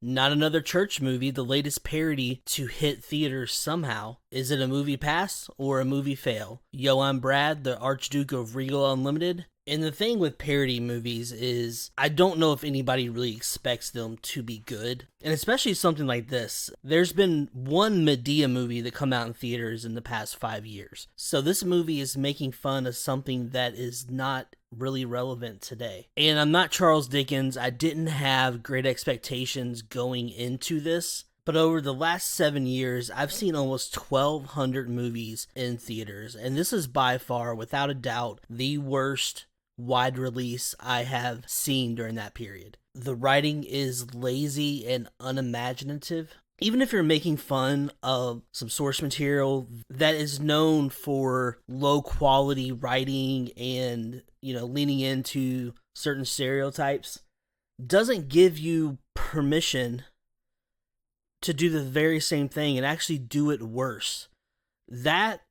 Not Another Church Movie, the latest parody to hit theaters somehow. Is it a movie pass or a movie fail? Yo, I'm Brad, the Archduke of Regal Unlimited. And the thing with parody movies is, I don't know if anybody really expects them to be good. And especially something like this. There's been one Medea movie that come out in theaters in the past 5 years. So this movie is making fun of something that is not really relevant today. And I'm not Charles Dickens. I didn't have great expectations going into this. But over the last 7 years, I've seen almost 1,200 movies in theaters. And this is by far, without a doubt, the worst wide release I have seen during that period. The writing is lazy and unimaginative. Even if you're making fun of some source material that is known for low quality writing and, leaning into certain stereotypes, doesn't give you permission to do the very same thing and actually do it worse. That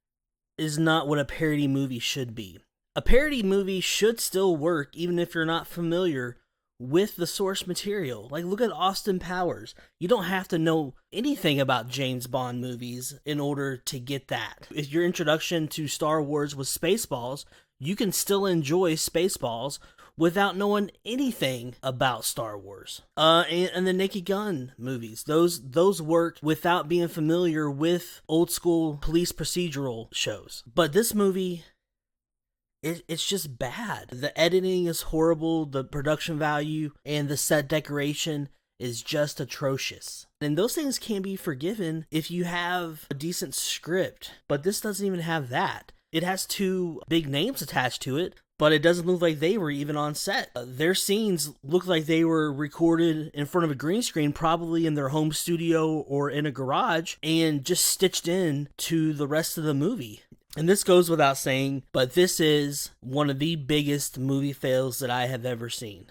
is not what a parody movie should be. A parody movie should still work even if you're not familiar with the source material. Like, look at Austin Powers. You don't have to know anything about James Bond movies in order to get that. If your introduction to Star Wars was Spaceballs, you can still enjoy Spaceballs without knowing anything about Star Wars. And the Naked Gun movies. Those work without being familiar with old school police procedural shows. But this movie, it's just bad. The editing is horrible, the production value and the set decoration is just atrocious. And those things can be forgiven if you have a decent script, but this doesn't even have that. It has two big names attached to it, but it doesn't look like they were even on set. Their scenes look like they were recorded in front of a green screen, probably in their home studio or in a garage, and just stitched in to the rest of the movie. And this goes without saying, but this is one of the biggest movie fails that I have ever seen.